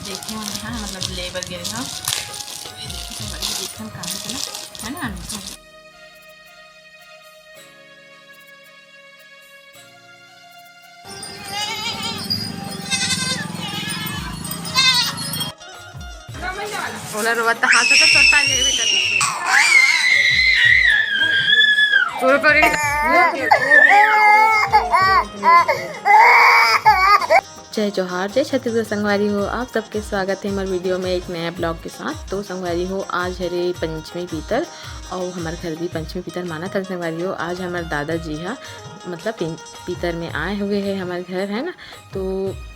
देखे होंगे हाँ, मतलब लेबर गिरे हाँ, तो ये देखिए संगवारी हो देखन कहाँ चला है ना। ओला रोवत हाथ तो छोटा ये बेटा चोर पर जय जोहार, जय छत्तीसगढ़ संगवारी हो। आप सबके स्वागत है हमारे वीडियो में एक नया ब्लॉग के साथ। तो संगवारी हो आज हरे पंचमी पीतर और हमारे घर भी पंचमी पीतर माना था। संगवारी हो आज हमारे दादाजी है मतलब पीतर में आए हुए हैं हमारे घर है ना। तो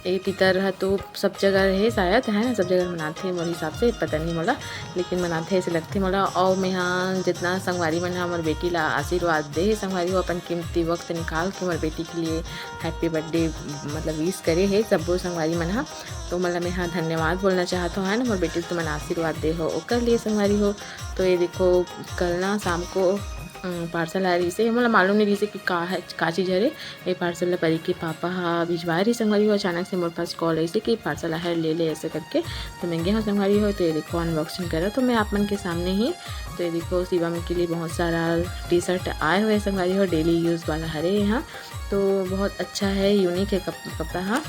ये पीतर है तो सब जगह है शायद है ना, सब जगह मनाते हैं मोर हिसाब से पता नहीं मोला, लेकिन मनाते ऐसे लगते मोला। और मैं यहाँ जितना संगवारी मन हमारे बेटी ला आशीर्वाद दे संगवारी हो अपन कीमती वक्त निकाल के हमारे बेटी के लिए हैप्पी बर्थडे मतलब विश करे है सब संगवारी मन हा। तो मतलब मैं हाँ धन्यवाद बोलना चाहता हूँ है ना मोर बेटी तो मैंने आशीर्वाद दे हो कर लिए संगवारी हो। तो ये देखो कल ना शाम को पार्सल आ रही से मतलब मालूम नहीं रही से कि का चीज़ है रे। ये पार्सल ला परी के पापा हाँ भिजवा रही संगवारी हो। अचानक से मेरे पास कॉल आई से कि पार्सल है ले ले ऐसे करके। तो महंगे हो संगवारी हो। तो ये देखो अनबॉक्सिंग करा तो मैं आप मन के सामने ही। तो ये देखो शिवम के लिए बहुत सारा टी शर्ट आए हुए संगवारी हो, डेली यूज़ वाला हरे यहाँ। तो बहुत अच्छा है, यूनिक है कपड़ा हाँ,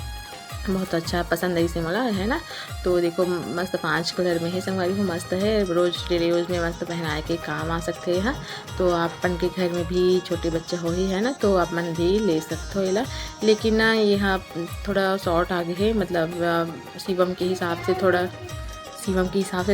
बहुत अच्छा पसंद आई से मला है ना। तो देखो मस्त 5 कलर में है संगवारी हो, मस्त है, रोज़ डेली यूज़ में मस्त पहनाए के काम आ सकते हैं। तो आपन के घर में भी छोटे बच्चे हो ही है ना, तो आप मन भी ले सकते हो इला। लेकिन ना यहाँ थोड़ा शॉर्ट आगे है मतलब शिवम के हिसाब से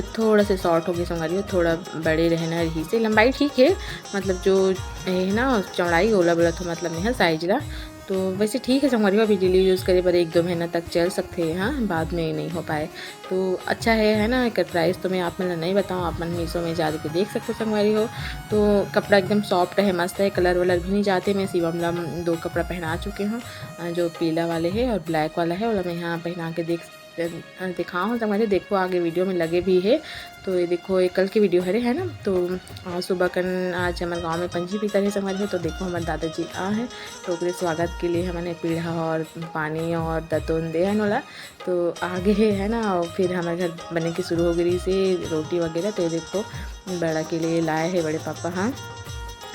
थोड़ा से शॉर्ट हो गए संगवारी हो, थोड़ा बड़े रहना रही से। लंबाई ठीक है मतलब जो है ना चौड़ाई ओला बोला तो मतलब नहीं है साइज ला। तो वैसे ठीक है संगवारी हो, अभी डेली यूज़ करे पर 1-2 महीना तक चल सकते हैं हाँ, बाद में नहीं हो पाए तो अच्छा है ना। एक प्राइस तो मैं आप में नहीं बताऊँ, आप मन मीशो में जा के देख सकते हो संगवारी हो। तो कपड़ा एकदम सॉफ्ट है, मस्त है, कलर वलर भी नहीं जाते। मैं शिवम ला 2 कपड़ा पहना चुके हूँ, जो पीला वाले है और ब्लैक वाला है वाला मैं यहाँ पहना के दिखाओ हूँ संगवारी। देखो आगे वीडियो में लगे भी है। तो ये देखो ये कल की वीडियो है ना। तो सुबह कन आज हमारे गांव में पंचमी पीतर है संगवारी हो। तो देखो हमारे दादाजी आ हैं तो ओकरे स्वागत के लिए हमने पीढ़ा और पानी और दतोन दे है नोला। तो आगे है ना और फिर हमारे घर बने की शुरू हो गई से रोटी वगैरह। तो ये देखो बड़ा के लिए लाए है बड़े पापा हाँ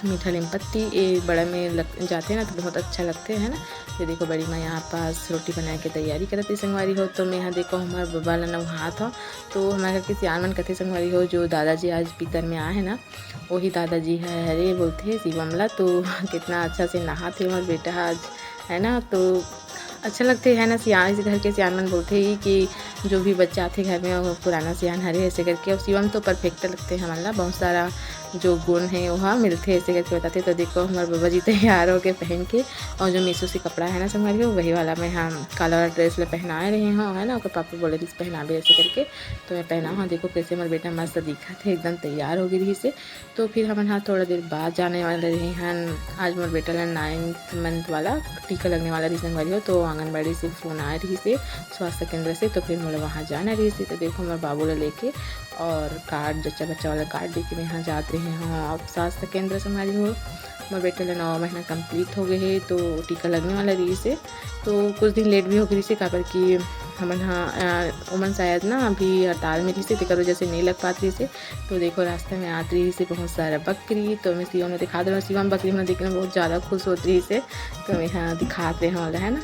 मीठा नीम पत्ती, ये बड़ा में जाते हैं ना तो बहुत अच्छा लगते हैं ना। ये देखो बड़ी माँ यहाँ पास रोटी बनाए के तैयारी करती संगवारी हो। तो मैं यहाँ देखो हमारे बबा ला नहात हो। तो हमारे घर के सियान मन कथे संगवारी हो जो दादाजी आज पीतर में आए हैं ना, वही दादाजी है हरे बोलते हैं शिवम ला। तो कितना अच्छा से नहाते हमारे बेटा आज है ना। तो अच्छा लगते है ना सियान, इस घर के सियान मन बोलते ही कि जो भी बच्चा आते घर में वो पुराना सियान हरे ऐसे करके। और शिवम तो परफेक्ट लगते हैं हमारा, बहुत सारा जो गुण है वहाँ मिलते हैं ऐसे करके बताते। तो देखो हमारे बाबा जी तैयार हो के पहन के, और जो मीशो से कपड़ा है ना संगवारी हो वही वाला मैं हम काला वाला ड्रेस ले पहनाए रहे हैं है ना। पापा बोले इस पहना भी ऐसे करके। तो मैं पहना हाँ, देखो कैसे हमारे बेटा मस्त दिखा थे, एकदम तैयार हो गई रही से। तो फिर हम यहाँ थोड़ा देर बाद जाने वाले रहे हैं। आज मेरे बेटा ला 9th मंथ वाला टीका लगने वाला रही संगवारी हो। तो आंगनबाड़ी से फ़ोन आए रही से स्वास्थ्य केंद्र से। तो फिर मुझे वहाँ जाना रही से। तो देखो हमारे बाबू ला लेके और कार्ड जच्चा बच्चा वाला कार्ड लेके मैं यहाँ जाते हैं हाँ अब स्वास्थ्य केंद्र से हमारी हो। मेरे बेटे ला 9 महीना कंप्लीट हो गए है तो टीका लगने वाला रही से। तो कुछ दिन लेट भी हो गई से काबर कि हमन हाँ उमन शायद ना अभी हड़ताल में रही से तेकर वजह से नहीं लग पाती से। तो देखो रास्ते में आती रही से बहुत सारा बकरी। तो मैं शिवम ने दिखा दे, शिवम बकरी में देखने में बहुत ज़्यादा खुश होती रही से। तो मैं यहाँ दिखाते हैं वाला है ना।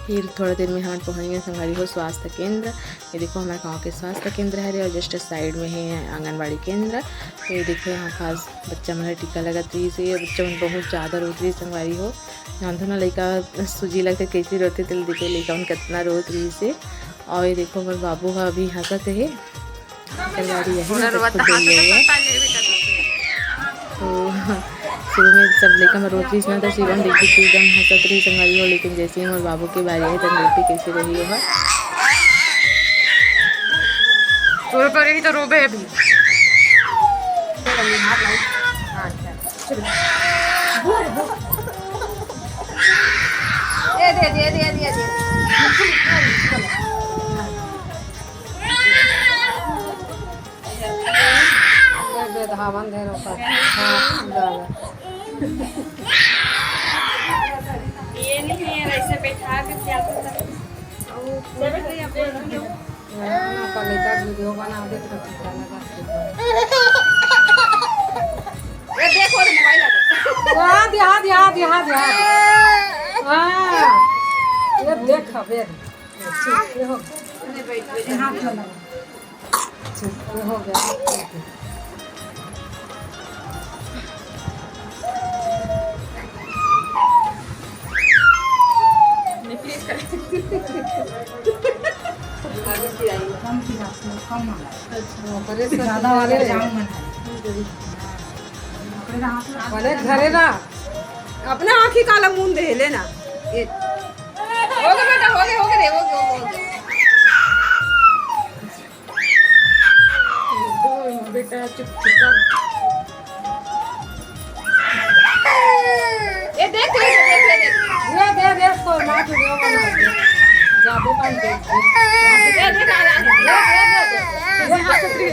फिर थोड़ा देर में हम पहुँच गए संगवारी हो स्वास्थ्य केंद्र। ये देखो हमारे गांव के स्वास्थ्य केंद्र है और जस्ट साइड में है आंगनबाड़ी केंद्र। तो ये देखो यहाँ पास बच्चा मेरा टीका लगत रही से। बच्चा मन बहुत ज़्यादा रोत रही संगवारी हो, जानते ना लड़का सूजी लगते कैसे रोते तो देखो लड़का उन कितना रोत रही से। और ये देखो हमारे बाबू का अभी हंसत है शुरू में सब लेकर मैं रोती ना तो शिवम देखी थी एकदम हंसत रही संगवारी हो। लेकिन जैसे ही हमारे बाबू की बारी है तब देखती कैसे रही हो चोर पर ही तो रोबे अभी धावन दे ये नहीं है ऐसे बैठा के ना कल का वीडियो बना दे तो ठीक लगा। ये देखो रे मोबाइल आ याद याद याद याद याद हां ये देख बे ठीक ये हो अरे बैठ हाथ में लगा ठीक ये हो गया। प्लीज कर कम की कम वाला ज्यादा वाले जाऊं मन वाले घरे ना अपने आँखी काला मुंह दे लेना ये हो गया बेटा हो गया रे हो गया बेटा चुप चुप ये देख ले ये दे तो मां वीडियो बना दे ज्यादा पानी दे देख ये हाथ से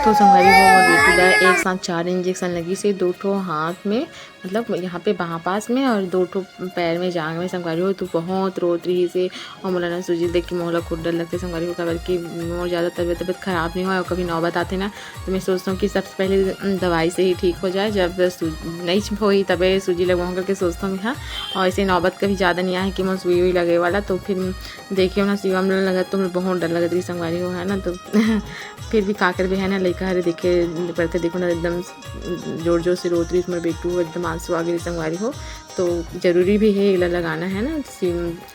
तो संगवारी हो मोर बेटी ला एक साथ 4 इंजेक्शन लगी से 2 ठो हाथ में मतलब यहाँ पे बाहाँ पास में और 2 ठो पैर में जांग में संगवारी हो तो बहुत रोत रही से और मोला सूजी देख के मोला खुद डर लगते संगवारी हो कबर की मोर ज़्यादा तबीयत ख़राब नहीं हो और कभी नौबत आते ना तो मैं सोचता हूँ कि सबसे पहले दवाई से ही ठीक हो जाए जब नहीं होई तबे सूजी लगवाऊँ करके सोचता हूँ हाँ। और ऐसे नौबत कभी ज़्यादा नहीं आया कि मैं सुई हुई लगे वाला तो फिर देखिए ना सीवा में लगा तो मुझे बहुत डर लग रही संगवारी हो है ना तो फिर भी काकर भी है ना लड़का हरे देखे पड़ते देखो ना एकदम जोर जोर से रोत रही मेरे बेटू एकदम आंसू आ गई संगवारी हो तो ज़रूरी भी है इला लगाना है ना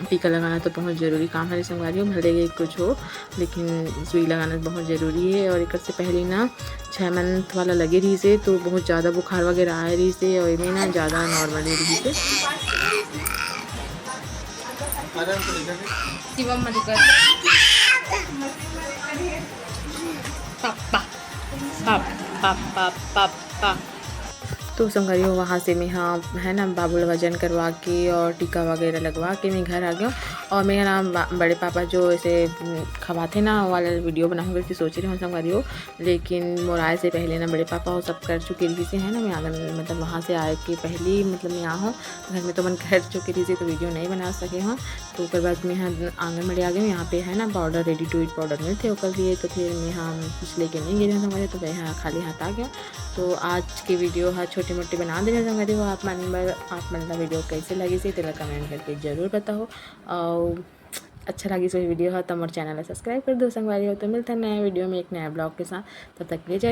टीका लगाना तो बहुत ज़रूरी काम है संगवारी हो भले कुछ हो लेकिन सुई लगाना बहुत ज़रूरी है। और एक से पहले ना 6 मंथ वाला लगे रही से तो बहुत ज़्यादा बुखार वगैरह आए रही से और इन्हें ना ज़्यादा नॉर्मली रही से शिवम मधुकर पापा पापा पापा पापा तो संगवारी हो वहाँ से मैं हाँ है ना बाबू वजन करवा के और टीका वगैरह लगवा के मैं घर आ गया और मेरा नाम बड़े पापा जो ऐसे खवाते ना वाला वीडियो बनाऊँगा कि सोच रही हूँ संगवारी हो लेकिन मोराए से पहले ना बड़े पापा हो सब कर चुके रही से है ना मैं आंगन मतलब वहाँ से आए के पहले मतलब मैं यहाँ हूँ घर में तो मन कर चुके रही से तो वीडियो नहीं बना सके हूँ तो उसके बाद मैं यहाँ आंगन में आ गई यहाँ पे है ना powder ready to eat powder मिलते कर लिए तो फिर मैं यहाँ कुछ लेके नहीं गई संगवारी तो मैं यहाँ खाली हाथ आ गया। तो आज की वीडियो हाँ छोटी मोटी बना देना संगवारी हो आप मतलब वीडियो कैसे लगी से तेरा कमेंट करके ज़रूर बताओ और अच्छा लगी सो वीडियो हो तो हमारे चैनल सब्सक्राइब कर दो संगवारी हो तो मिलता है नया वीडियो में एक नया ब्लॉग के साथ तब तक ले जाए।